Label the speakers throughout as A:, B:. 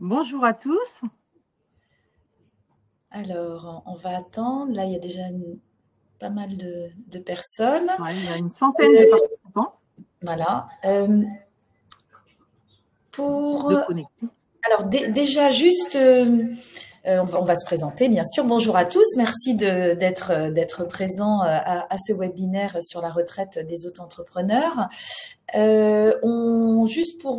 A: Bonjour à tous.
B: Alors, on va attendre. Là, il y a déjà pas mal de personnes.
A: Ouais, il y a une centaine de participants
B: Voilà.
A: de connectés.
B: Alors, déjà, juste, on va se présenter, bien sûr. Bonjour à tous. Merci d'être présents à ce webinaire sur la retraite des auto-entrepreneurs. Juste pour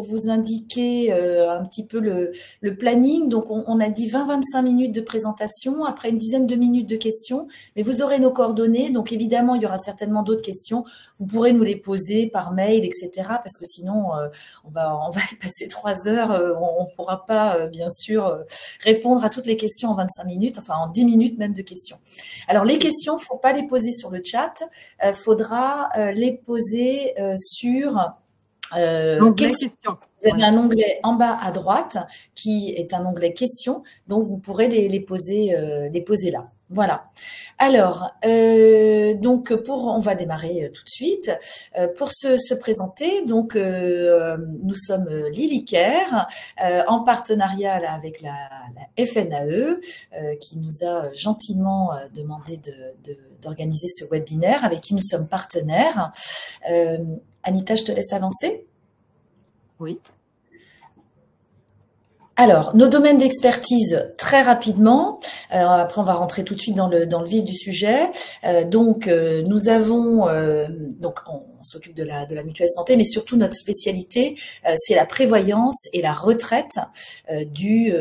B: vous indiquer un petit peu le planning, donc on a dit 20-25 minutes de présentation, après une dizaine de minutes de questions, mais vous aurez nos coordonnées, donc évidemment il y aura certainement d'autres questions, vous pourrez nous les poser par mail, etc., parce que sinon on va y passer 3 heures, on ne pourra pas bien sûr répondre à toutes les questions en 25 minutes, enfin en 10 minutes même de questions. Alors les questions, il ne faut pas les poser sur le chat, faudra les poser sur
A: L'onglet questions.
B: Vous avez un onglet en bas à droite qui est un onglet questions, donc vous pourrez les poser là. Voilà. Alors, donc on va démarrer tout de suite. Pour se présenter, donc nous sommes Lilycare en partenariat avec la FNAE qui nous a gentiment demandé d'organiser ce webinaire, avec qui nous sommes partenaires. Anita, je te laisse avancer.
A: Oui.
B: Alors, nos domaines d'expertise, très rapidement. Après, on va rentrer tout de suite dans le vif du sujet. Nous avons, on s'occupe de la mutuelle santé, mais surtout notre spécialité, c'est la prévoyance et la retraite du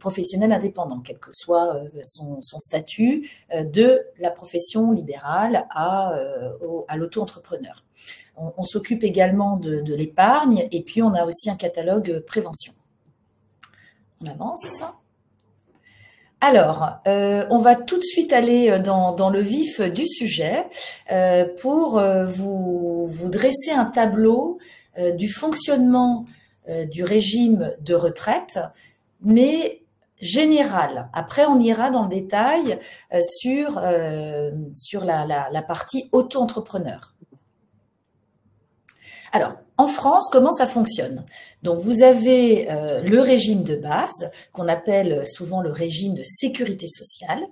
B: professionnel indépendant, quel que soit son statut, de la profession libérale à l'auto-entrepreneur. On s'occupe également de l'épargne, et puis on a aussi un catalogue prévention. On avance. Alors, on va tout de suite aller dans le vif du sujet pour vous dresser un tableau du fonctionnement du régime de retraite, mais général. Après, on ira dans le détail sur la partie auto-entrepreneur. Alors, en France, comment ça fonctionne? Donc, vous avez le régime de base, qu'on appelle souvent le régime de sécurité sociale.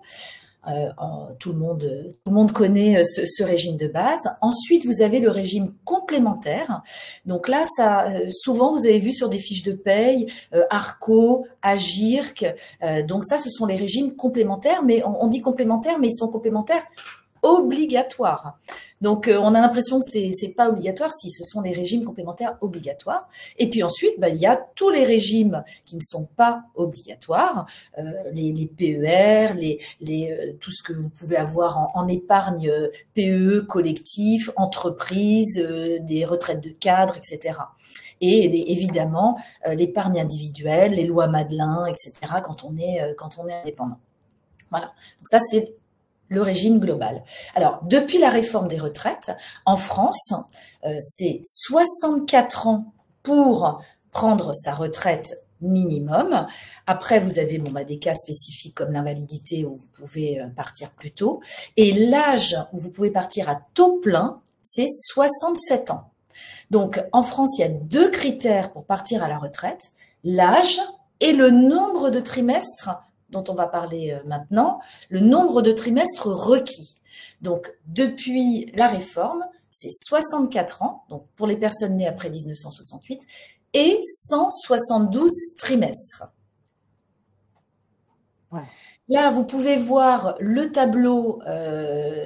B: Tout le monde connaît ce régime de base. Ensuite, vous avez le régime complémentaire. Donc là, souvent, vous avez vu sur des fiches de paye, ARCO, AGIRC. Donc ça, ce sont les régimes complémentaires, mais on dit complémentaires, mais ils sont complémentaires obligatoires. Donc, on a l'impression que c'est pas obligatoire si ce sont les régimes complémentaires obligatoires. Et puis ensuite, il y a tous les régimes qui ne sont pas obligatoires, les PER, tout ce que vous pouvez avoir en épargne PE, collectif, entreprise, des retraites de cadre, etc. Et évidemment, l'épargne individuelle, les lois Madelin, etc. quand on est indépendant. Voilà. Donc ça, c'est le régime global. Alors, depuis la réforme des retraites, en France, c'est 64 ans pour prendre sa retraite minimum. Après, vous avez des cas spécifiques comme l'invalidité où vous pouvez partir plus tôt. Et l'âge où vous pouvez partir à taux plein, c'est 67 ans. Donc, en France, il y a 2 critères pour partir à la retraite, l'âge et le nombre de trimestres dont on va parler maintenant, le nombre de trimestres requis. Donc, depuis la réforme, c'est 64 ans, donc pour les personnes nées après 1968, et 172 trimestres.
A: Ouais.
B: Là, vous pouvez voir le tableau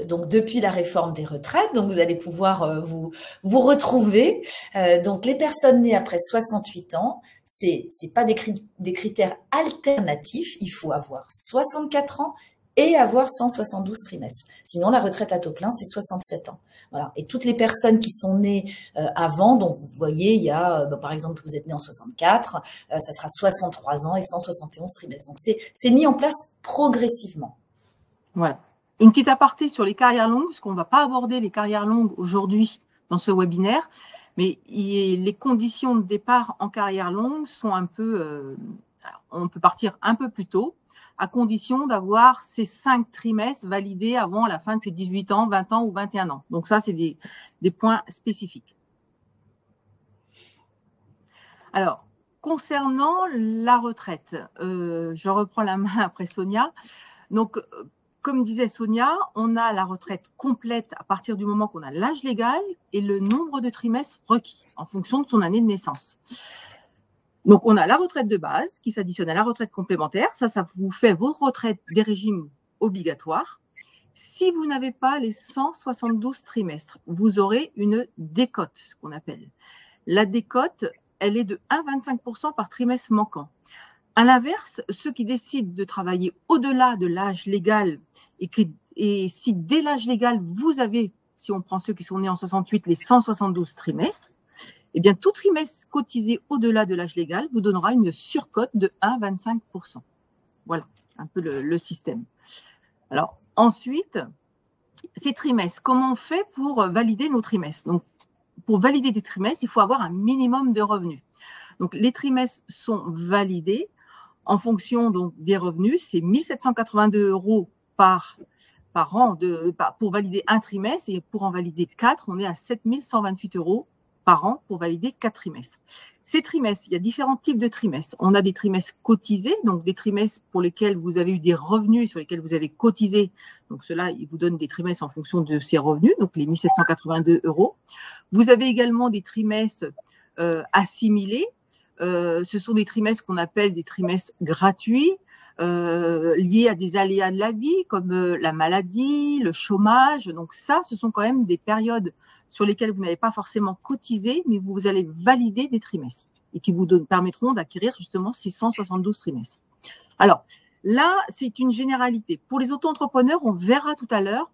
B: donc depuis la réforme des retraites. Donc, vous allez pouvoir vous retrouver. Donc, les personnes nées après 68 ans, c'est pas des critères alternatifs. Il faut avoir 64 ans et avoir 172 trimestres. Sinon, la retraite à taux plein, c'est 67 ans. Voilà. Et toutes les personnes qui sont nées avant, donc vous voyez, il y a, par exemple, vous êtes né en 64, ça sera 63 ans et 171 trimestres. Donc, c'est mis en place progressivement.
A: Voilà. Une petite aparté sur les carrières longues, parce qu'on ne va pas aborder les carrières longues aujourd'hui dans ce webinaire, mais les conditions de départ en carrière longue sont un peu... on peut partir un peu plus tôt, à condition d'avoir ces 5 trimestres validés avant la fin de ses 18 ans, 20 ans ou 21 ans. Donc ça, c'est des points spécifiques. Alors, concernant la retraite, je reprends la main après Sonia. Donc, comme disait Sonia, on a la retraite complète à partir du moment qu'on a l'âge légal et le nombre de trimestres requis en fonction de son année de naissance. Donc, on a la retraite de base qui s'additionne à la retraite complémentaire. Ça vous fait vos retraites des régimes obligatoires. Si vous n'avez pas les 172 trimestres, vous aurez une décote, ce qu'on appelle. La décote, elle est de 1,25% par trimestre manquant. À l'inverse, ceux qui décident de travailler au-delà de l'âge légal et si dès l'âge légal, vous avez, si on prend ceux qui sont nés en 68, les 172 trimestres, eh bien, tout trimestre cotisé au-delà de l'âge légal vous donnera une surcote de 1,25%. Voilà, un peu le système. Alors, ensuite, ces trimestres, comment on fait pour valider nos trimestres? Donc, pour valider des trimestres, il faut avoir un minimum de revenus. Donc, les trimestres sont validés en fonction donc, des revenus. C'est 1 782 € par an pour valider un trimestre. Et pour en valider 4, on est à 7 128 € par an pour valider 4 trimestres. Ces trimestres, il y a différents types de trimestres. On a des trimestres cotisés, donc des trimestres pour lesquels vous avez eu des revenus sur lesquels vous avez cotisé. Donc cela, il vous donne des trimestres en fonction de ces revenus, donc les 1 782 €. Vous avez également des trimestres assimilés. Ce sont des trimestres qu'on appelle des trimestres gratuits, liés à des aléas de la vie, comme la maladie, le chômage. Donc ça, ce sont quand même des périodes sur lesquelles vous n'avez pas forcément cotisé, mais vous allez valider des trimestres et qui vous permettront d'acquérir justement ces 172 trimestres. Alors là, c'est une généralité. Pour les auto-entrepreneurs, on verra tout à l'heure.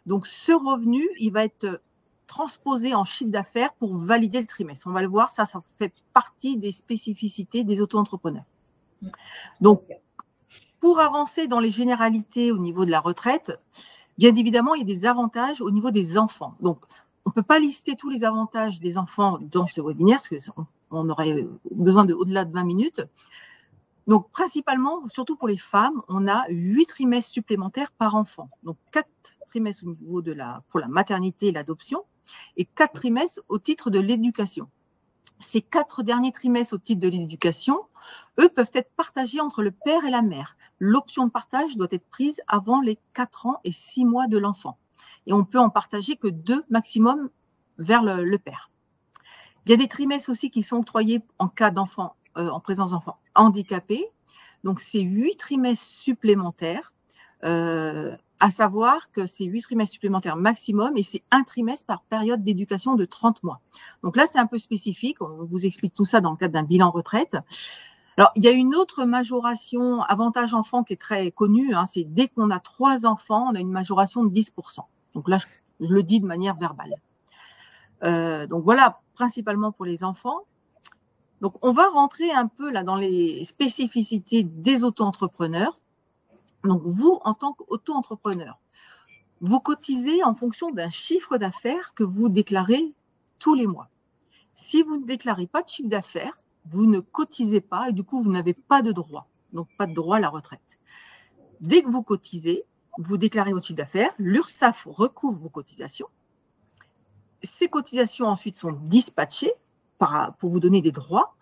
A: Donc ce revenu, il va être transposé en chiffre d'affaires pour valider le trimestre. On va le voir, ça fait partie des spécificités des auto-entrepreneurs. Donc, pour avancer dans les généralités au niveau de la retraite, bien évidemment, il y a des avantages au niveau des enfants. Donc, on ne peut pas lister tous les avantages des enfants dans ce webinaire, parce qu'on aurait besoin au-delà de 20 minutes. Donc, principalement, surtout pour les femmes, on a 8 trimestres supplémentaires par enfant. Donc, 4 trimestres au niveau pour la maternité et l'adoption, et 4 trimestres au titre de l'éducation. Ces 4 derniers trimestres au titre de l'éducation, eux, peuvent être partagés entre le père et la mère. L'option de partage doit être prise avant les 4 ans et 6 mois de l'enfant. Et on peut en partager que 2 maximum vers le père. Il y a des trimestres aussi qui sont octroyés en cas d'enfant, en présence d'enfants handicapés. Donc, c'est 8 trimestres supplémentaires, à savoir que c'est 8 trimestres supplémentaires maximum et c'est 1 trimestre par période d'éducation de 30 mois. Donc là, c'est un peu spécifique. On vous explique tout ça dans le cadre d'un bilan retraite. Alors, il y a une autre majoration avantage enfant qui est très connue. C'est dès qu'on a 3 enfants, on a une majoration de 10%. Donc là, je le dis de manière verbale. Donc voilà, principalement pour les enfants. Donc, on va rentrer un peu là dans les spécificités des auto-entrepreneurs. Donc, vous, en tant qu'auto-entrepreneur, vous cotisez en fonction d'un chiffre d'affaires que vous déclarez tous les mois. Si vous ne déclarez pas de chiffre d'affaires, vous ne cotisez pas et du coup, vous n'avez pas de droit. Donc, pas de droit à la retraite. Dès que vous cotisez, vous déclarez votre chiffre d'affaires, l'URSSAF recouvre vos cotisations. Ces cotisations ensuite sont dispatchées pour vous donner des droits,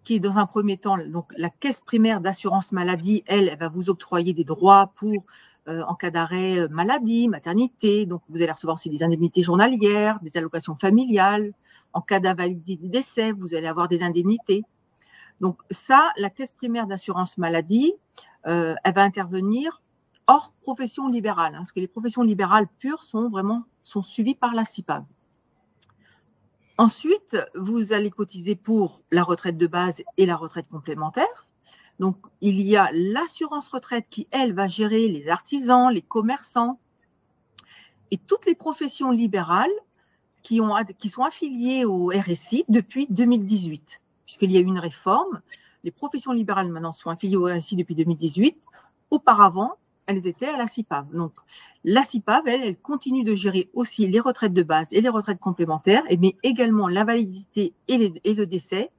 A: qui est dans un premier temps, donc la caisse primaire d'assurance maladie, elle va vous octroyer des droits pour, en cas d'arrêt maladie, maternité, donc vous allez recevoir aussi des indemnités journalières, des allocations familiales, en cas d'invalidité de décès, vous allez avoir des indemnités. Donc ça, la caisse primaire d'assurance maladie, elle va intervenir hors profession libérale, parce que les professions libérales pures sont suivies par la CIPAV. Ensuite, vous allez cotiser pour la retraite de base et la retraite complémentaire. Donc, il y a l'assurance retraite qui, elle, va gérer les artisans, les commerçants et toutes les professions libérales qui sont affiliées au RSI depuis 2018, puisqu'il y a eu une réforme. Les professions libérales, maintenant, sont affiliées au RSI depuis 2018. Auparavant, elles étaient à la CIPAV. Donc, la CIPAV, elle continue de gérer aussi les retraites de base et les retraites complémentaires, mais également l'invalidité et le décès,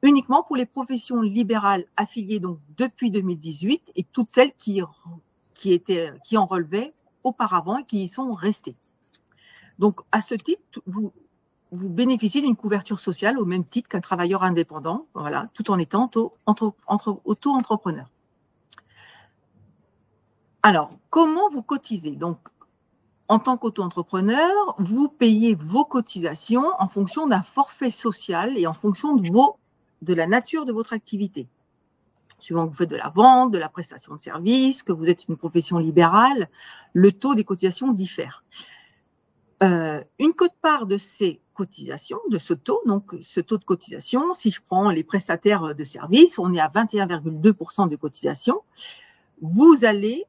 A: uniquement pour les professions libérales affiliées donc depuis 2018 et toutes celles qui en relevaient auparavant et qui y sont restées. Donc, à ce titre, vous vous bénéficiez d'une couverture sociale au même titre qu'un travailleur indépendant, voilà, tout en étant auto-entrepreneur. Alors, comment vous cotisez? Donc, en tant qu'auto-entrepreneur, vous payez vos cotisations en fonction d'un forfait social et en fonction de la nature de votre activité. Suivant que vous faites de la vente, de la prestation de services, que vous êtes une profession libérale, le taux des cotisations diffère. Une quote-part de ces cotisations, de ce taux, donc ce taux de cotisation, si je prends les prestataires de services, on est à 21,2% de cotisation. Vous allez,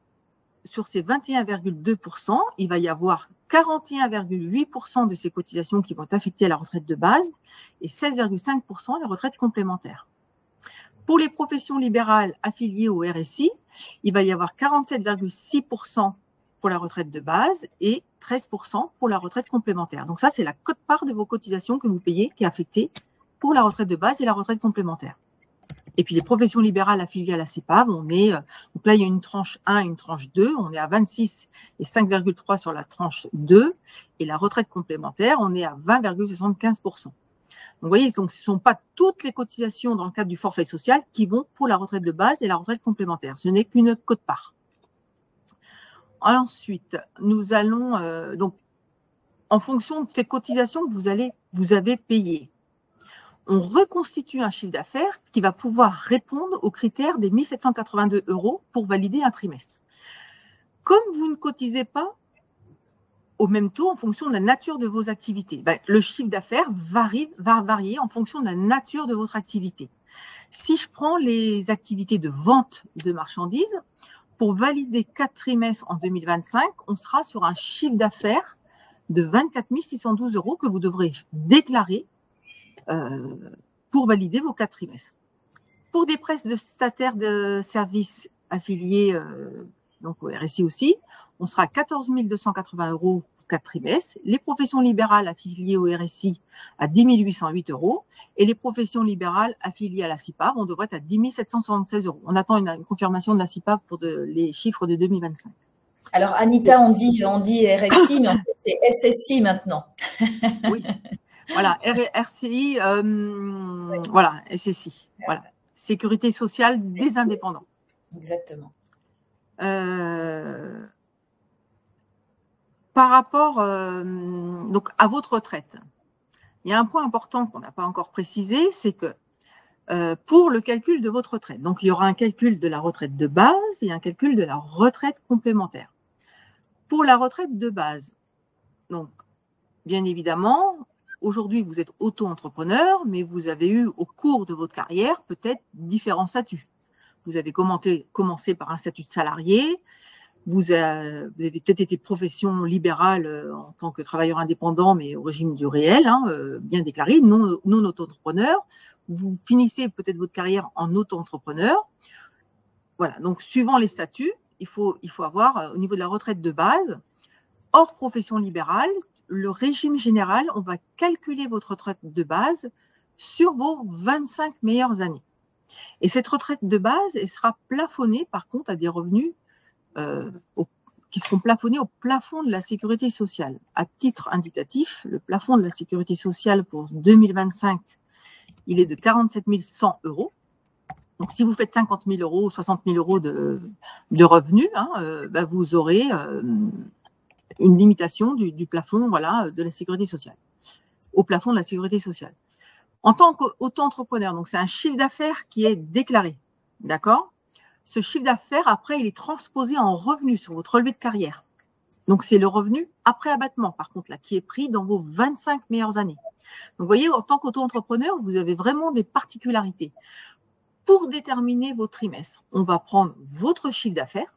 A: sur ces 21,2%, il va y avoir 41,8% de ces cotisations qui vont être affectées à la retraite de base et 16,5% à la retraite complémentaire. Pour les professions libérales affiliées au RSI, il va y avoir 47,6% pour la retraite de base et 13% pour la retraite complémentaire. Donc ça, c'est la quote-part de vos cotisations que vous payez qui est affectée pour la retraite de base et la retraite complémentaire. Et puis les professions libérales affiliées à la CEPAV, donc là, il y a une tranche 1 et une tranche 2, on est à 26 et 5,3 sur la tranche 2, et la retraite complémentaire, on est à 20,75%. Donc, vous voyez, ce ne sont pas toutes les cotisations dans le cadre du forfait social qui vont pour la retraite de base et la retraite complémentaire. Ce n'est qu'une quote-part. Ensuite, nous allons, donc, en fonction de ces cotisations que vous avez payées, on reconstitue un chiffre d'affaires qui va pouvoir répondre aux critères des 1 782 € pour valider un trimestre. Comme vous ne cotisez pas au même taux en fonction de la nature de vos activités, le chiffre d'affaires va varier en fonction de la nature de votre activité. Si je prends les activités de vente de marchandises, pour valider 4 trimestres en 2025, on sera sur un chiffre d'affaires de 24 612 € que vous devrez déclarer pour valider vos 4 trimestres. Pour des prestataires de services affiliés donc au RSI aussi, on sera à 14 280 € pour 4 trimestres. Les professions libérales affiliées au RSI à 10 808 € et les professions libérales affiliées à la CIPAV, on devrait être à 10 776 €. On attend une confirmation de la CIPAV pour les chiffres de 2025.
B: Alors Anita, on dit RSI, mais en fait c'est SSI maintenant.
A: Oui. Voilà, RCI, voilà, SSI, voilà, Sécurité sociale des indépendants.
B: Exactement.
A: Par rapport donc à votre retraite, il y a un point important qu'on n'a pas encore précisé, c'est que pour le calcul de votre retraite, donc il y aura un calcul de la retraite de base et un calcul de la retraite complémentaire. Pour la retraite de base, donc bien évidemment, aujourd'hui, vous êtes auto-entrepreneur, mais vous avez eu au cours de votre carrière peut-être différents statuts. Vous avez commencé par un statut de salarié, vous avez peut-être été profession libérale en tant que travailleur indépendant, mais au régime du réel, bien déclaré, non auto-entrepreneur. Vous finissez peut-être votre carrière en auto-entrepreneur. Voilà, donc suivant les statuts, il faut avoir au niveau de la retraite de base, hors profession libérale, le régime général, on va calculer votre retraite de base sur vos 25 meilleures années. Et cette retraite de base, elle sera plafonnée par contre à des revenus qui seront plafonnés au plafond de la sécurité sociale. À titre indicatif, le plafond de la sécurité sociale pour 2025, il est de 47 100 €. Donc, si vous faites 50 000 € ou 60 000 € de revenus, vous aurez une limitation du plafond, voilà, de la sécurité sociale, au plafond de la sécurité sociale. En tant qu'auto-entrepreneur, donc c'est un chiffre d'affaires qui est déclaré, d'accord? Ce chiffre d'affaires, après, il est transposé en revenu sur votre relevé de carrière. Donc, c'est le revenu après abattement, par contre, là, qui est pris dans vos 25 meilleures années. Donc, vous voyez, en tant qu'auto-entrepreneur, vous avez vraiment des particularités. Pour déterminer vos trimestres, on va prendre votre chiffre d'affaires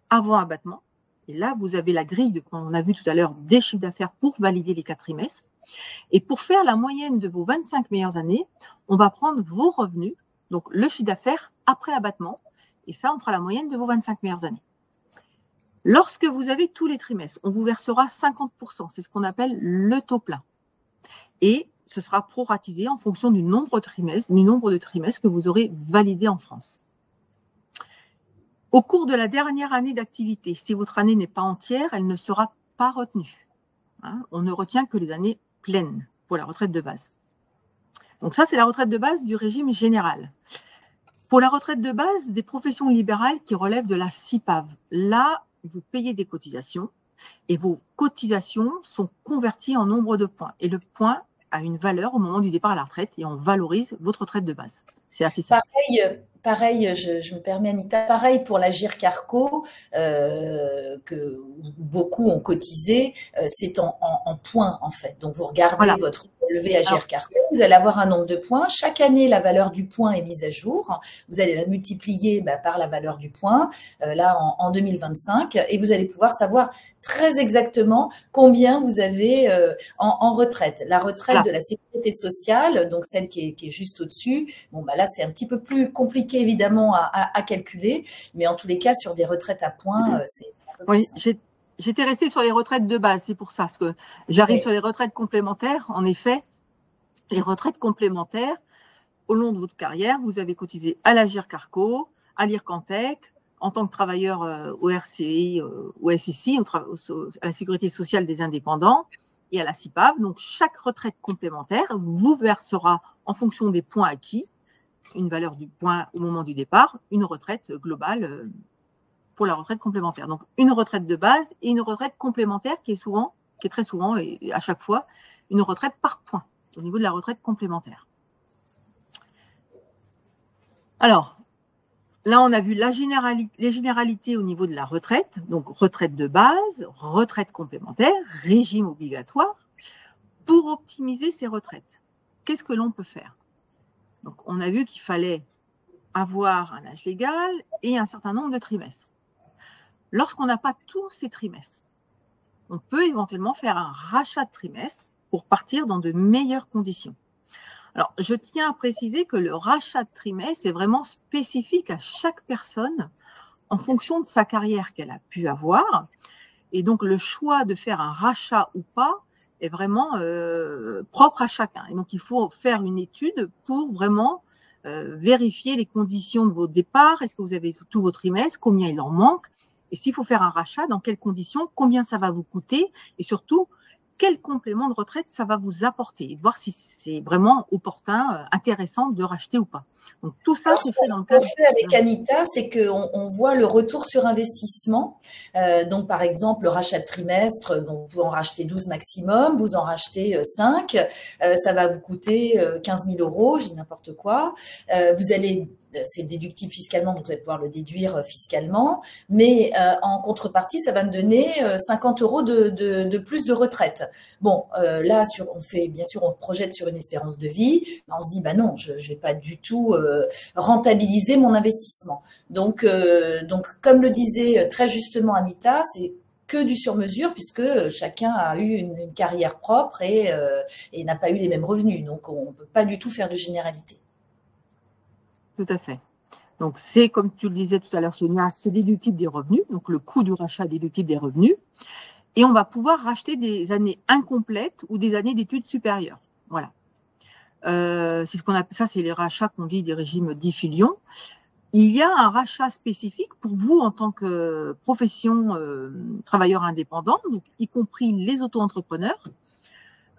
A: avant abattement. Et là, vous avez la grille qu'on a vu tout à l'heure des chiffres d'affaires pour valider les 4 trimestres. Et pour faire la moyenne de vos 25 meilleures années, on va prendre vos revenus, donc le chiffre d'affaires après abattement. Et ça, on fera la moyenne de vos 25 meilleures années. Lorsque vous avez tous les trimestres, on vous versera 50%. C'est ce qu'on appelle le taux plein. Et ce sera proratisé en fonction du nombre de trimestres que vous aurez validé en France. Au cours de la dernière année d'activité, si votre année n'est pas entière, elle ne sera pas retenue. On ne retient que les années pleines. pour la retraite de base. Donc ça, c'est la retraite de base du régime général. Pour la retraite de base des professions libérales qui relèvent de la CIPAV, là, vous payez des cotisations et vos cotisations sont converties en nombre de points. Et le point a une valeur au moment du départ à la retraite et on valorise votre retraite de base. C'est assez simple.
B: Pareil, je me permets, Anita, pareil pour l'Agir Carco, que beaucoup ont cotisé, c'est en points en fait. Donc vous regardez votre relevé Agir Carco, vous allez avoir un nombre de points. Chaque année, la valeur du point est mise à jour. Vous allez la multiplier par la valeur du point, là en 2025, et vous allez pouvoir savoir très exactement combien vous avez en retraite. La retraite de la sécurité sociale, donc celle qui est juste au-dessus, bon, là c'est un petit peu plus compliqué évidemment à calculer, mais en tous les cas sur des retraites à points, c'est un peu plus simple.
A: J'étais restée sur les retraites de base, c'est pour ça, parce que j'arrive sur les retraites complémentaires. En effet, les retraites complémentaires, au long de votre carrière, vous avez cotisé à l'Agir Carco, à l'IRCANTEC, en tant que travailleur au RCI, au SSI, à la Sécurité sociale des indépendants et à la CIPAV. Donc, chaque retraite complémentaire vous versera, en fonction des points acquis, une valeur du point au moment du départ, une retraite globale pour la retraite complémentaire. Donc, une retraite de base et une retraite complémentaire qui est très souvent et à chaque fois une retraite par point au niveau de la retraite complémentaire. Alors, là, on a vu les généralités au niveau de la retraite, donc retraite de base, retraite complémentaire, régime obligatoire. Pour optimiser ces retraites, qu'est-ce que l'on peut faire? Donc, on a vu qu'il fallait avoir un âge légal et un certain nombre de trimestres. Lorsqu'on n'a pas tous ces trimestres, on peut éventuellement faire un rachat de trimestre pour partir dans de meilleures conditions. Alors, je tiens à préciser que le rachat de trimestre est vraiment spécifique à chaque personne en fonction de sa carrière qu'elle a pu avoir. Et donc, le choix de faire un rachat ou pas est vraiment propre à chacun. Et donc, il faut faire une étude pour vraiment vérifier les conditions de votre départ. Est-ce que vous avez tous vos trimestres? Combien il en manque? Et s'il faut faire un rachat, dans quelles conditions? Combien ça va vous coûter? Et surtout, quel complément de retraite ça va vous apporter? Et de voir si c'est vraiment opportun, intéressant de racheter ou pas. Donc, tout ça, c'est fait dans le cadre.
B: Ce qu'on fait avec Anita, c'est qu'on voit le retour sur investissement. Donc, par exemple, le rachat de trimestre, donc vous pouvez en racheter 12 maximum, vous en rachetez 5, ça va vous coûter 15 000 €, je dis n'importe quoi. C'est déductible fiscalement, donc vous allez pouvoir le déduire fiscalement. Mais en contrepartie, ça va me donner 50 € de plus de retraite. Bon, là, on projette sur une espérance de vie. On se dit, non, je vais pas du tout rentabiliser mon investissement. Donc, comme le disait très justement Anita, c'est que du sur-mesure puisque chacun a eu une carrière propre et n'a pas eu les mêmes revenus. Donc, on ne peut pas du tout faire de généralité.
A: Tout à fait. Donc, c'est comme tu le disais tout à l'heure, Sonia, c'est déductible des revenus. Donc, le coût du rachat est déductible des revenus. Et on va pouvoir racheter des années incomplètes ou des années d'études supérieures. Voilà. C'est ce qu'on appelle, ça, c'est les rachats qu'on dit des régimes diffilions. Il y a un rachat spécifique pour vous en tant que profession travailleur indépendant, donc y compris les auto-entrepreneurs.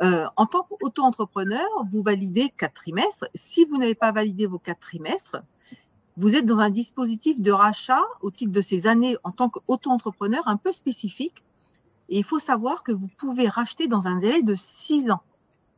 A: En tant qu'auto-entrepreneur, vous validez 4 trimestres. Si vous n'avez pas validé vos 4 trimestres, vous êtes dans un dispositif de rachat au titre de ces années en tant qu'auto-entrepreneur un peu spécifique. Et il faut savoir que vous pouvez racheter dans un délai de 6 ans,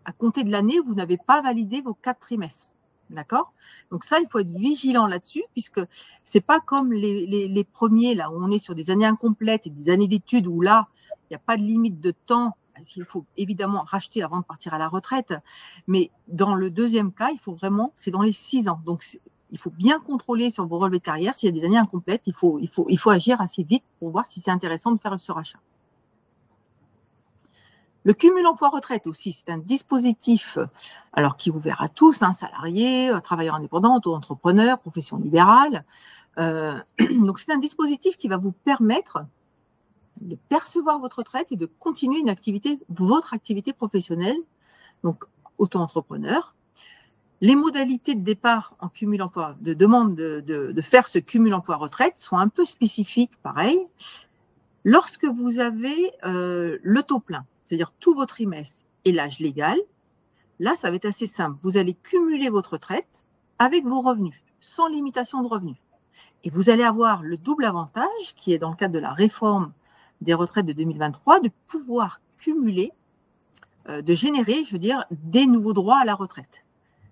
A: à compter de l'année où vous n'avez pas validé vos 4 trimestres. D'accord? Donc ça, il faut être vigilant là-dessus, puisque c'est pas comme les premiers, là, où on est sur des années incomplètes et des années d'études, où là, il n'y a pas de limite de temps. Il faut évidemment racheter avant de partir à la retraite. Mais dans le deuxième cas, il faut vraiment, c'est dans les 6 ans. Donc, il faut bien contrôler sur vos relevés de carrière. S'il y a des années incomplètes, il faut agir assez vite pour voir si c'est intéressant de faire ce rachat. Le cumul emploi-retraite aussi, c'est un dispositif alors qui est ouvert à tous, salariés, travailleurs indépendants, auto-entrepreneurs, profession libérale. Donc, c'est un dispositif qui va vous permettre de percevoir votre retraite et de continuer votre activité professionnelle, donc auto-entrepreneur. Les modalités de départ en cumul emploi, de demande de faire ce cumul emploi-retraite sont un peu spécifiques, pareil. Lorsque vous avez le taux plein, c'est-à-dire tous vos trimestres et l'âge légal, Là, ça va être assez simple. Vous allez cumuler votre retraite avec vos revenus, sans limitation de revenus. Et vous allez avoir le double avantage, qui est dans le cadre de la réforme des retraites de 2023, de pouvoir cumuler, de générer, je veux dire, des nouveaux droits à la retraite.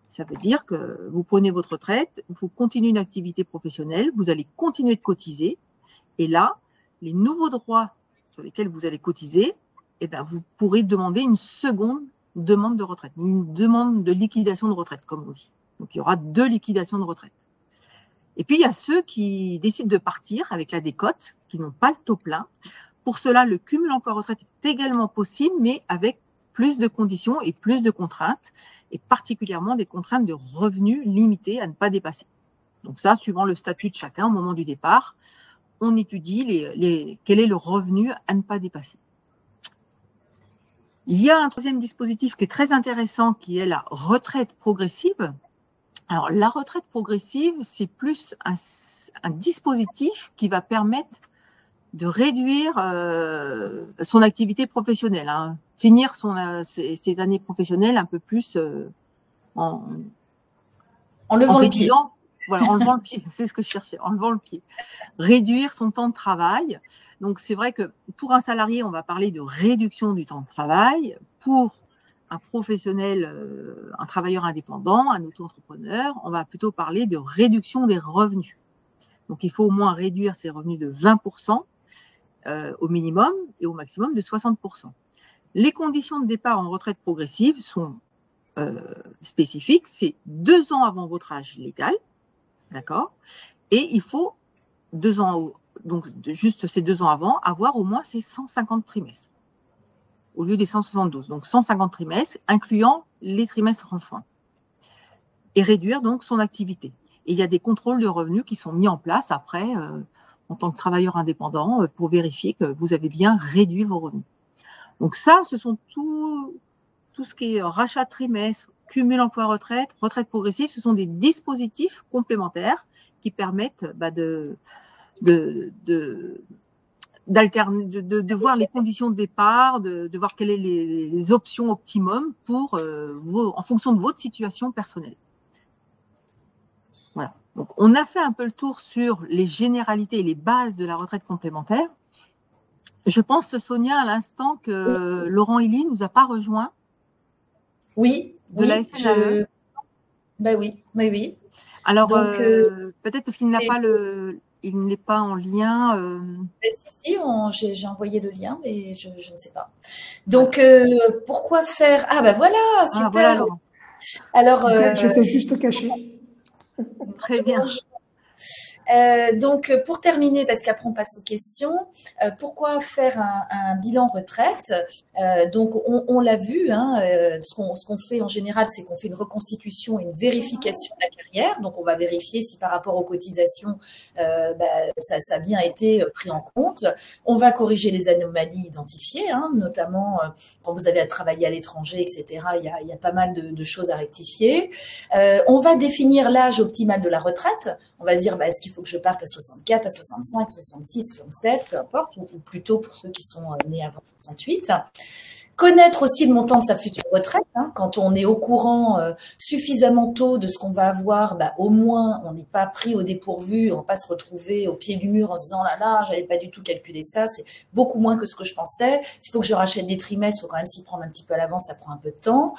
A: Ça veut dire que vous prenez votre retraite, vous continuez une activité professionnelle, vous allez continuer de cotiser, et là, les nouveaux droits sur lesquels vous allez cotiser, eh bien, vous pourrez demander une seconde demande de retraite, une demande de liquidation de retraite, comme on dit. Donc, il y aura 2 liquidations de retraite. Et puis, il y a ceux qui décident de partir avec la décote, qui n'ont pas le taux plein. Pour cela, le cumul emploi-retraite est également possible, mais avec plus de conditions et plus de contraintes, et particulièrement des contraintes de revenus limitées à ne pas dépasser. Donc ça, suivant le statut de chacun au moment du départ, on étudie quel est le revenu à ne pas dépasser. Il y a un troisième dispositif qui est très intéressant, qui est la retraite progressive. Alors, la retraite progressive, c'est plus un dispositif qui va permettre de réduire son activité professionnelle, hein, finir ses années professionnelles un peu plus en
B: levant le pied.
A: Voilà, en levant le pied, c'est ce que je cherchais, en levant le pied. Réduire son temps de travail. Donc, c'est vrai que pour un salarié, on va parler de réduction du temps de travail. Pour un professionnel, un travailleur indépendant, un auto-entrepreneur, on va plutôt parler de réduction des revenus. Donc, il faut au moins réduire ses revenus de 20% au minimum et au maximum de 60%. Les conditions de départ en retraite progressive sont spécifiques. C'est 2 ans avant votre âge légal. D'accord. Et il faut 2 ans, donc juste ces 2 ans avant, avoir au moins ces 150 trimestres au lieu des 172. Donc 150 trimestres, incluant les trimestres enfants. Et réduire donc son activité. Et il y a des contrôles de revenus qui sont mis en place après, en tant que travailleur indépendant, pour vérifier que vous avez bien réduit vos revenus. Donc ça, ce sont tout ce qui est rachat de trimestre, cumul emploi-retraite, retraite progressive, ce sont des dispositifs complémentaires qui permettent de voir les conditions de départ, de voir quelles sont les options optimum pour en fonction de votre situation personnelle. Voilà. Donc, on a fait un peu le tour sur les généralités et les bases de la retraite complémentaire. Je pense, Sonia, à l'instant que Laurent Elie ne nous a pas rejoint.
B: Oui,
A: la FNAE.
B: Ben oui.
A: Alors, peut-être parce qu'il il n'est pas en lien.
B: Si, j'ai envoyé le lien, mais je ne sais pas. Donc, pourquoi faire… Ah, ben voilà, super.
A: Ah, voilà,
C: alors, j'étais juste caché.
A: Très bien.
B: Donc, pour terminer, parce qu'après on passe aux questions, pourquoi faire un bilan retraite? Donc, on l'a vu, hein, ce qu'on fait en général, c'est qu'on fait une reconstitution et une vérification de la carrière. Donc, on va vérifier si par rapport aux cotisations, ça a bien été pris en compte. On va corriger les anomalies identifiées, hein, notamment quand vous avez à travailler à l'étranger, etc. Il y a pas mal de choses à rectifier. On va définir l'âge optimal de la retraite. On va se dire, est-ce qu'il faut que je parte à 64, à 65, 66, 67, peu importe, ou plutôt pour ceux qui sont nés avant 68. Connaître aussi le montant de sa future retraite. Hein. Quand on est au courant suffisamment tôt de ce qu'on va avoir, au moins on n'est pas pris au dépourvu, on ne va pas se retrouver au pied du mur en se disant là, j'avais pas du tout calculé ça, c'est beaucoup moins que ce que je pensais. S'il faut que je rachète des trimestres, il faut quand même s'y prendre un petit peu à l'avance, ça prend un peu de temps.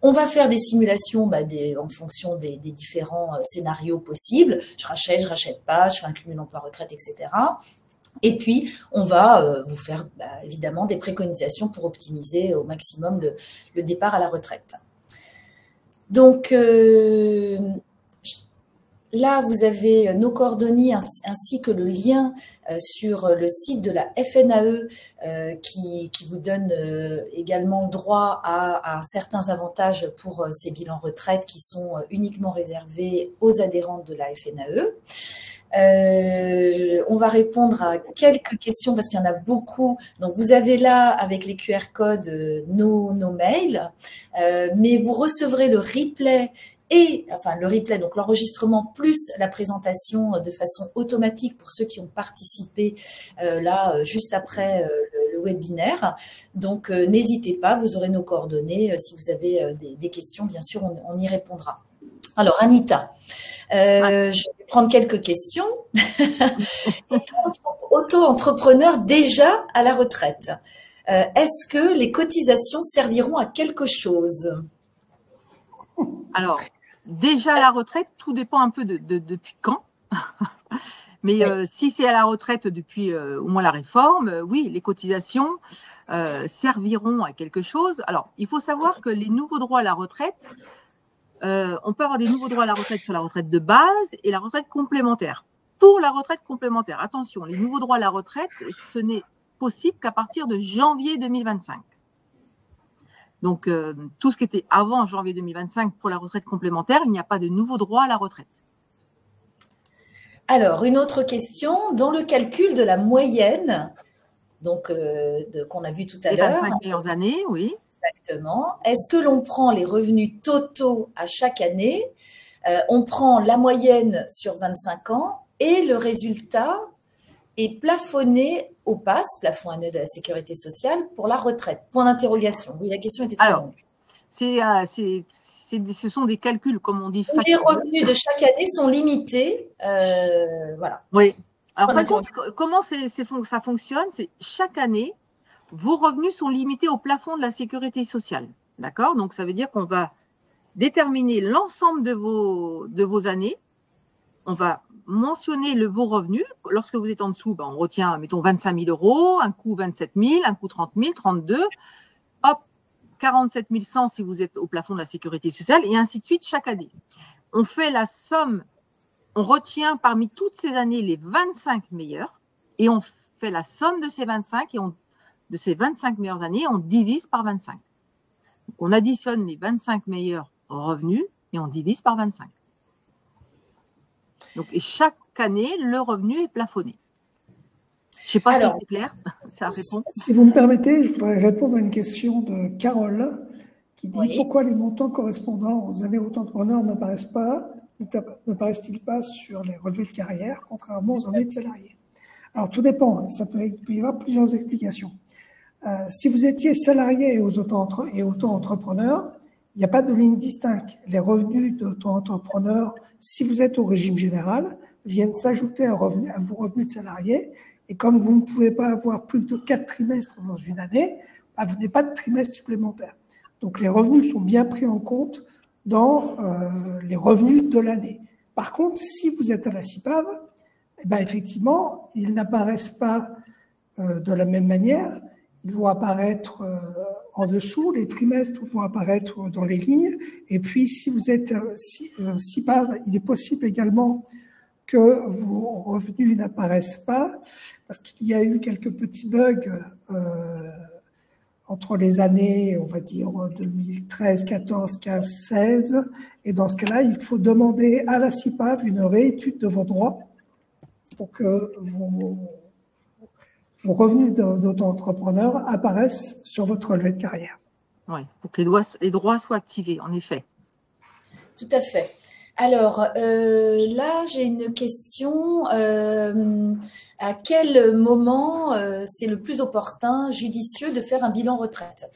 B: On va faire des simulations en fonction des différents scénarios possibles. Je rachète pas, je fais un cumul emploi-retraite, etc. Et puis, on va vous faire évidemment des préconisations pour optimiser au maximum le départ à la retraite. Donc, là, vous avez nos coordonnées ainsi que le lien sur le site de la FNAE qui vous donne également droit à certains avantages pour ces bilans retraite qui sont uniquement réservés aux adhérents de la FNAE. On va répondre à quelques questions parce qu'il y en a beaucoup. Donc, vous avez là, avec les QR codes, nos mails, mais vous recevrez le replay donc l'enregistrement plus la présentation de façon automatique pour ceux qui ont participé là juste après le webinaire. Donc, n'hésitez pas, vous aurez nos coordonnées. Si vous avez des questions, bien sûr, on y répondra. Alors, Anita, je vais prendre quelques questions. Auto-entrepreneur déjà à la retraite, est-ce que les cotisations serviront à quelque chose?
A: Alors, déjà à la retraite, tout dépend un peu depuis quand. Mais si c'est à la retraite depuis au moins la réforme, oui, les cotisations serviront à quelque chose. Alors, il faut savoir que les nouveaux droits à la retraite, on peut avoir des nouveaux droits à la retraite sur la retraite de base et la retraite complémentaire. Pour la retraite complémentaire, attention, les nouveaux droits à la retraite, ce n'est possible qu'à partir de janvier 2025. Donc, tout ce qui était avant janvier 2025 pour la retraite complémentaire, il n'y a pas de nouveaux droits à la retraite.
B: Alors, une autre question, dans le calcul de la moyenne, donc qu'on a vu tout à l'heure.
A: Les 25 meilleures années, oui.
B: Exactement. Est-ce que l'on prend les revenus totaux à chaque année? On prend la moyenne sur 25 ans et le résultat est plafonné au PAS, plafond annuel de la sécurité sociale, pour la retraite. Point d'interrogation. Oui, la question était très longue.
A: Ce sont des calculs, comme on dit.
B: Les revenus de chaque année sont limités. Voilà.
A: Oui. Alors, par contre, comment ça fonctionne? C'est chaque année, vos revenus sont limités au plafond de la sécurité sociale. D'accord? Donc, ça veut dire qu'on va déterminer l'ensemble de vos années. On va mentionner vos revenus. Lorsque vous êtes en dessous, on retient, mettons, 25 000 €, un coup 27 000, un coup 30 000, 32. Hop, 47 100 si vous êtes au plafond de la sécurité sociale, et ainsi de suite chaque année. On fait la somme, on retient parmi toutes ces années les 25 meilleures, et on fait la somme de ces 25, et de ces 25 meilleures années, on divise par 25. Donc, on additionne les 25 meilleurs revenus, et on divise par 25. Donc, et chaque année, le revenu est plafonné. Je ne sais pas si c'est clair, ça répond.
C: Si vous me permettez, je voudrais répondre à une question de Carole qui dit pourquoi les montants correspondant aux années auto-entrepreneurs ne paraissent-ils pas sur les relevés de carrière, contrairement aux années de salariés? Alors, tout dépend. Il peut y avoir plusieurs explications. Si vous étiez salarié et auto-entrepreneur, il n'y a pas de ligne distincte. Les revenus d'auto-entrepreneur, si vous êtes au régime général, viennent s'ajouter à vos revenus de salarié. Et comme vous ne pouvez pas avoir plus de 4 trimestres dans une année, vous n'avez pas de trimestre supplémentaire. Donc, les revenus sont bien pris en compte dans les revenus de l'année. Par contre, si vous êtes à la CIPAV, effectivement, ils n'apparaissent pas de la même manière. Ils vont apparaître en dessous, les trimestres vont apparaître dans les lignes. Et puis, si vous êtes CIPAV, il est possible également que vos revenus n'apparaissent pas, parce qu'il y a eu quelques petits bugs entre les années, on va dire, 2013, 14, 15, 16. Et dans ce cas-là, il faut demander à la CIPAV une réétude de vos droits pour que vos revenus d'auto-entrepreneur apparaissent sur votre relevé de carrière.
A: Oui, pour que les droits soient activés, en effet.
B: Tout à fait. Alors, là, j'ai une question. À quel moment c'est le plus opportun, judicieux de faire un bilan retraite?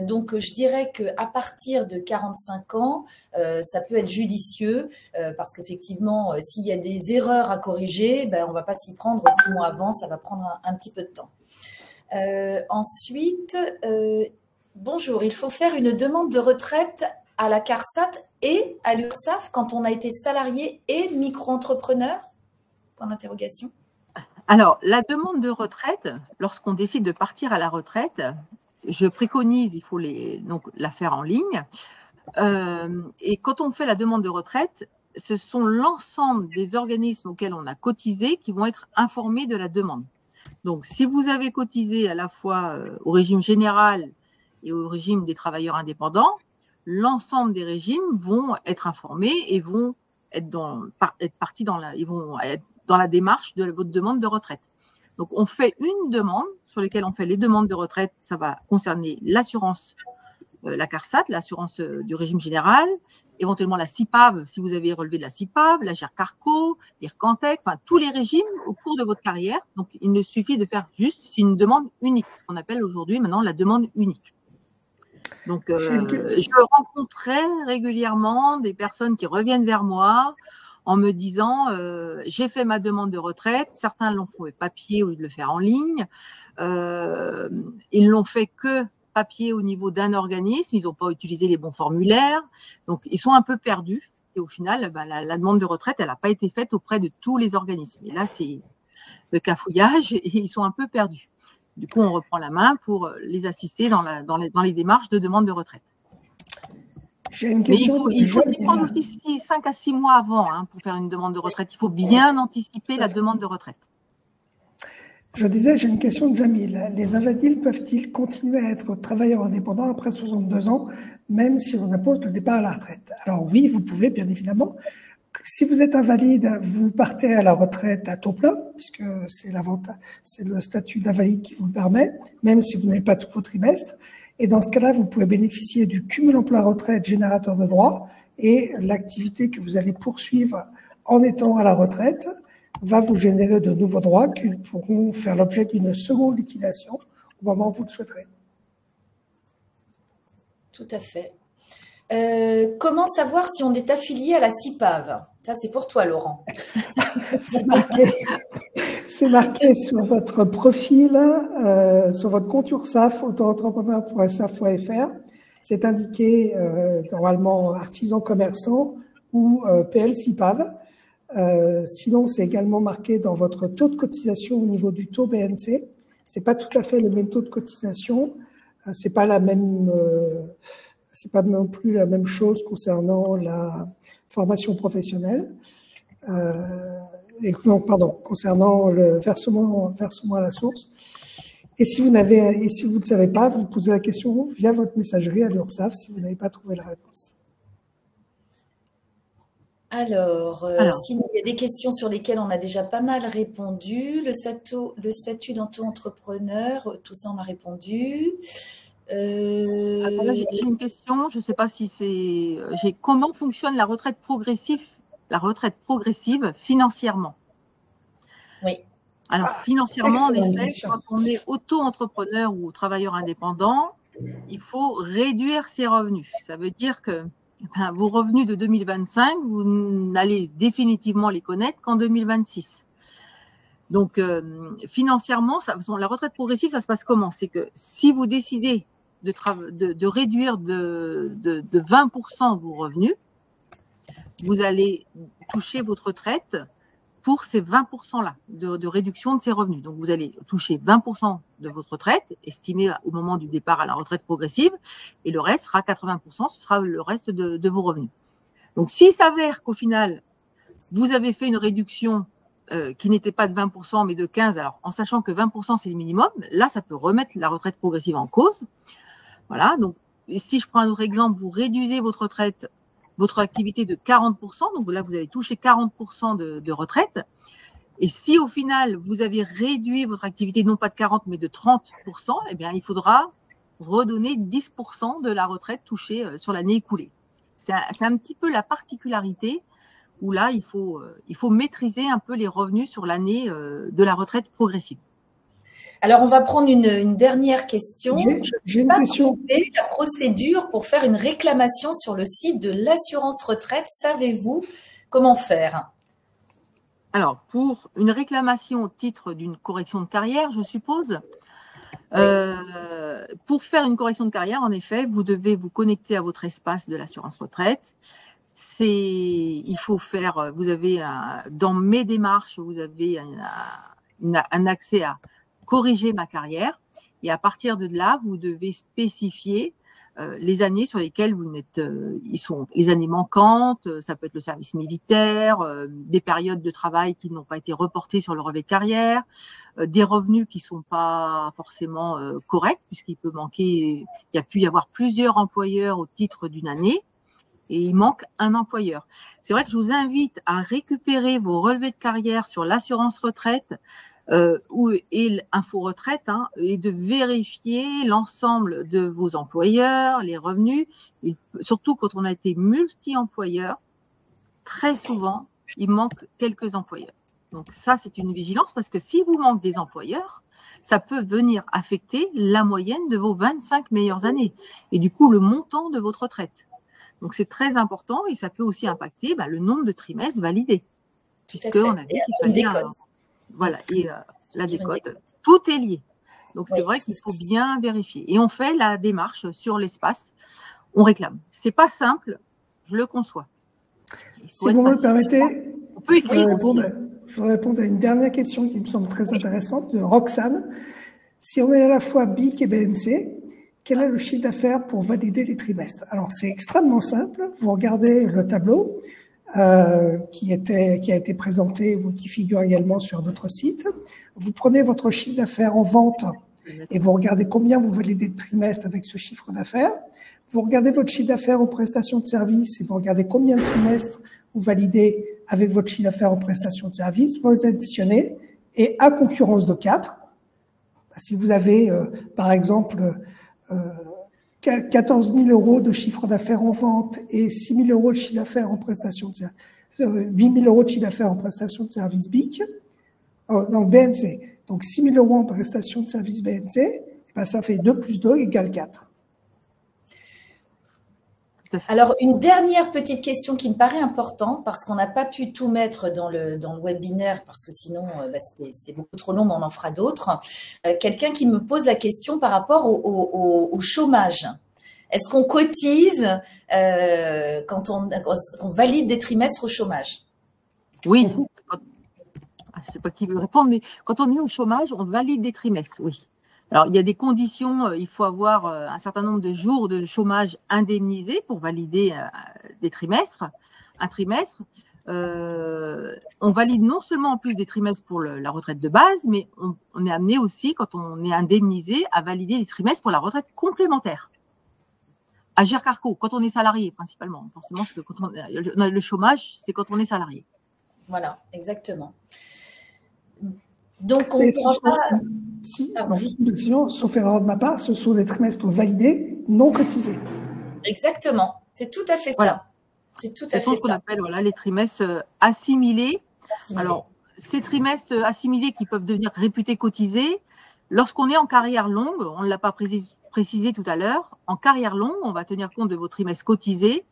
B: Donc, je dirais qu'à partir de 45 ans, ça peut être judicieux parce qu'effectivement, s'il y a des erreurs à corriger, on ne va pas s'y prendre 6 mois avant, ça va prendre un petit peu de temps. Ensuite, bonjour, il faut faire une demande de retraite à la CARSAT et à l'URSSAF quand on a été salarié et micro-entrepreneur? Point d'interrogation.
A: Alors, la demande de retraite, lorsqu'on décide de partir à la retraite, je préconise, il faut donc la faire en ligne. Et quand on fait la demande de retraite, ce sont l'ensemble des organismes auxquels on a cotisé qui vont être informés de la demande. Donc, si vous avez cotisé à la fois au régime général et au régime des travailleurs indépendants, l'ensemble des régimes vont être informés et vont être partis ils vont être dans la démarche de votre demande de retraite. Donc, on fait une demande sur laquelle on fait les demandes de retraite. Ça va concerner l'assurance la CARSAT, l'assurance du régime général, éventuellement la CIPAV, si vous avez relevé de la CIPAV, la GERCARCO, l'IRCANTEC, enfin tous les régimes au cours de votre carrière. Donc, il ne suffit de faire juste, c'est une demande unique, ce qu'on appelle aujourd'hui maintenant la demande unique. Donc, je rencontrais régulièrement des personnes qui reviennent vers moi en me disant j'ai fait ma demande de retraite, certains l'ont fait papier au lieu de le faire en ligne, ils l'ont fait que papier au niveau d'un organisme, ils n'ont pas utilisé les bons formulaires, donc ils sont un peu perdus et au final la demande de retraite elle n'a pas été faite auprès de tous les organismes et là c'est le cafouillage et ils sont un peu perdus. Du coup on reprend la main pour les assister dans les démarches de demande de retraite.
C: J'ai une question.
A: Mais il faut s'y prendre aussi 5 à 6 mois avant pour faire une demande de retraite. Il faut bien anticiper la demande de retraite.
C: Je disais, j'ai une question de Jamil. Les invalides peuvent-ils continuer à être travailleurs indépendants après 62 ans, même si on impose le départ à la retraite? Alors oui, vous pouvez, bien évidemment. Si vous êtes invalide, vous partez à la retraite à taux plein, puisque c'est l'avantage, c'est le statut d'invalide qui vous le permet, même si vous n'avez pas tous vos trimestres. Et dans ce cas-là, vous pouvez bénéficier du cumul emploi-retraite générateur de droits et l'activité que vous allez poursuivre en étant à la retraite va vous générer de nouveaux droits qui pourront faire l'objet d'une seconde liquidation au moment où vous le souhaiterez.
B: Tout à fait. Comment savoir si on est affilié à la CIPAV? Ça, c'est pour toi, Laurent.
C: C'est marqué sur votre profil, sur votre compte URSSAF, auto-entrepreneur.saf.fr. C'est indiqué normalement artisan commerçant ou PL CIPAV. Sinon, c'est également marqué dans votre taux de cotisation au niveau du taux BNC. C'est pas tout à fait le même taux de cotisation. C'est pas la même. C'est pas non plus la même chose concernant la formation professionnelle. Concernant le versement à la source. Et si vous ne savez pas, vous posez la question via votre messagerie à l'URSSAF si vous n'avez pas trouvé la réponse.
B: Alors, sinon, il y a des questions sur lesquelles on a déjà pas mal répondu. Le statut d'auto-entrepreneur, tout ça, on a répondu.
A: J'ai une question, je ne sais pas si c'est… Comment fonctionne la retraite progressive financièrement?
B: Oui.
A: Alors, financièrement, en effet, quand on est auto-entrepreneur ou travailleur indépendant, il faut réduire ses revenus. Ça veut dire que vos revenus de 2025, vous n'allez définitivement les connaître qu'en 2026. Donc, financièrement, la retraite progressive, ça se passe comment? C'est que si vous décidez de réduire de 20% vos revenus, vous allez toucher votre retraite pour ces 20%-là de réduction de ces revenus. Donc, vous allez toucher 20% de votre retraite, estimée au moment du départ à la retraite progressive, et le reste sera 80%, ce sera le reste de vos revenus. Donc, s'il s'avère qu'au final, vous avez fait une réduction qui n'était pas de 20%, mais de 15%, alors en sachant que 20% c'est le minimum, là, ça peut remettre la retraite progressive en cause. Voilà, donc si je prends un autre exemple, vous réduisez votre retraite, votre activité de 40%, donc là, vous avez touché 40% de retraite. Et si au final, vous avez réduit votre activité non pas de 40, mais de 30%, eh bien, il faudra redonner 10% de la retraite touchée sur l'année écoulée. C'est un petit peu la particularité où là, il faut maîtriser un peu les revenus sur l'année de la retraite progressive.
B: Alors, on va prendre une dernière question.
C: J'ai une question.
B: La procédure pour faire une réclamation sur le site de l'assurance retraite, savez-vous comment faire?
A: Alors, pour une réclamation au titre d'une correction de carrière, je suppose, pour faire une correction de carrière, en effet, vous devez vous connecter à votre espace de l'assurance retraite. Il faut faire, vous avez dans mes démarches, vous avez un accès à corriger ma carrière. Et à partir de là, vous devez spécifier les années sur lesquelles vous n'êtes, ils sont les années manquantes, ça peut être le service militaire, des périodes de travail qui n'ont pas été reportées sur le relevé de carrière, des revenus qui sont pas forcément corrects puisqu'il peut manquer, il y a pu y avoir plusieurs employeurs au titre d'une année et il manque un employeur. C'est vrai que je vous invite à récupérer vos relevés de carrière sur l'assurance retraite et Info Retraite, hein, et de vérifier l'ensemble de vos employeurs, les revenus, et surtout quand on a été multi-employeur, très souvent, il manque quelques employeurs. Donc ça, c'est une vigilance parce que si vous manquez des employeurs, ça peut venir affecter la moyenne de vos 25 meilleures années et du coup le montant de votre retraite. Donc c'est très important et ça peut aussi impacter le nombre de trimestres validés. Puisqu'on a vu qu'il fallait voilà, et la décote, tout est lié. Donc c'est vrai qu'il faut bien vérifier. Et on fait la démarche sur l'espace, on réclame. C'est pas simple, je le conçois.
C: Si vous me permettez,
A: on peut écrire
C: je voudrais répondre à une dernière question qui me semble très intéressante de Roxane. Si on est à la fois BIC et BNC, quel est le chiffre d'affaires pour valider les trimestres? Alors c'est extrêmement simple. Vous regardez le tableau qui a été présenté ou qui figure également sur notre site. Vous prenez votre chiffre d'affaires en vente et vous regardez combien vous validez de trimestres avec ce chiffre d'affaires. Vous regardez votre chiffre d'affaires en prestations de services et vous regardez combien de trimestres vous validez avec votre chiffre d'affaires en prestations de services. Vous additionnez et à concurrence de 4, si vous avez par exemple 14 000 euros de chiffre d'affaires en vente et 6 000 euros de chiffre d'affaires en prestations de services, 8 000 euros de chiffre d'affaires en prestations de services BIC, dans le BNC. Donc 6 000 euros en prestations de services BNC, ça fait 2 plus 2 égale 4.
B: Alors, une dernière petite question qui me paraît importante parce qu'on n'a pas pu tout mettre dans le webinaire parce que sinon, c'était beaucoup trop long, mais on en fera d'autres. Quelqu'un qui me pose la question par rapport au chômage. Est-ce qu'on cotise quand on valide des trimestres au chômage?
A: Oui. Je ne sais pas qui veut répondre, mais quand on est au chômage, on valide des trimestres, oui. Alors, il y a des conditions, il faut avoir un certain nombre de jours de chômage indemnisés pour valider des trimestres, un trimestre. On valide non seulement en plus des trimestres pour la retraite de base, mais on est amené aussi, quand on est indemnisé, à valider des trimestres pour la retraite complémentaire. À Agirc-Arrco, quand on est salarié principalement. Forcément, parce que quand on a le chômage, c'est quand on est salarié.
B: Voilà, exactement. Donc, on ne pourra pas…
C: Si, juste une question, sauf erreur de ma part, ce sont des trimestres validés, non cotisés.
B: Exactement, c'est tout à fait ça. C'est tout à fait ça.
A: C'est ce qu'on appelle les trimestres assimilés. Alors, ces trimestres assimilés qui peuvent devenir réputés cotisés, lorsqu'on est en carrière longue, on ne l'a pas précisé tout à l'heure, en carrière longue, on va tenir compte de vos trimestres cotisés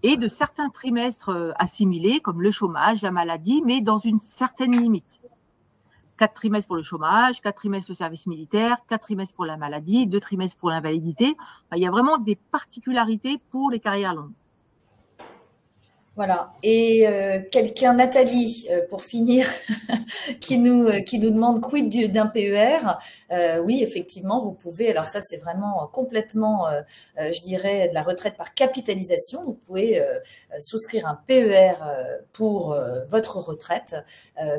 A: et de certains trimestres assimilés, comme le chômage, la maladie, mais dans une certaine limite. 4 trimestres pour le chômage, 4 trimestres le service militaire, 4 trimestres pour la maladie, 2 trimestres pour l'invalidité. Enfin, il y a vraiment des particularités pour les carrières longues.
B: Voilà. Et quelqu'un, Nathalie, pour finir, qui nous demande quid d'un PER. Oui, effectivement, vous pouvez. Alors ça, c'est vraiment complètement, je dirais, de la retraite par capitalisation. Vous pouvez souscrire un PER pour votre retraite,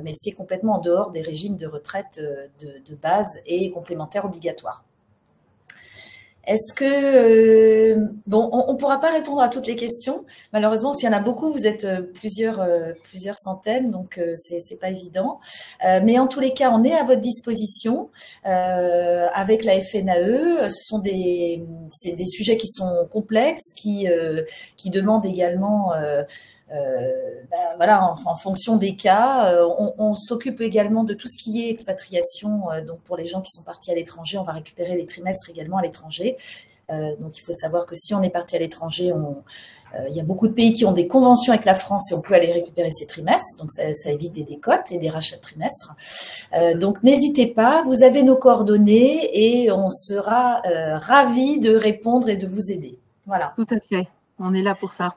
B: mais c'est complètement en dehors des régimes de retraite de base et complémentaires obligatoires. Est-ce que… bon, on ne pourra pas répondre à toutes les questions. Malheureusement, s'il y en a beaucoup, vous êtes plusieurs centaines, donc c'est pas évident. Mais en tous les cas, on est à votre disposition avec la FNAE. C'est des sujets qui sont complexes, qui demandent également… voilà, en fonction des cas, on s'occupe également de tout ce qui est expatriation. Donc, pour les gens qui sont partis à l'étranger, on va récupérer les trimestres également à l'étranger. Donc, il faut savoir que si on est parti à l'étranger, il y a beaucoup de pays qui ont des conventions avec la France et on peut aller récupérer ces trimestres. Donc, ça évite des décotes et des rachats de trimestres. Donc, n'hésitez pas, vous avez nos coordonnées et on sera ravis de répondre et de vous aider. Voilà.
A: Tout à fait, on est là pour ça.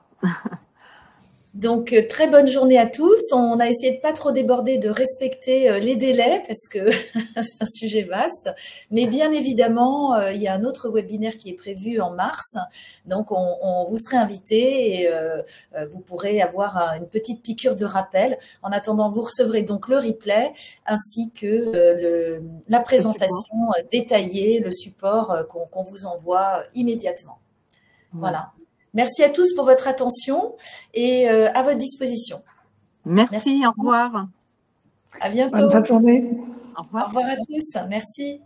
B: Donc, très bonne journée à tous. On a essayé de pas trop déborder, de respecter les délais parce que c'est un sujet vaste. Mais bien évidemment, il y a un autre webinaire qui est prévu en mars. Donc, on vous serez invité et vous pourrez avoir une petite piqûre de rappel. En attendant, vous recevrez donc le replay ainsi que la présentation détaillée, le support qu'on vous envoie immédiatement. Voilà. Merci à tous pour votre attention et à votre disposition.
A: Merci. Au revoir.
B: À bientôt.
C: Bonne fin de journée.
A: Au revoir.
B: Au revoir à tous. Merci.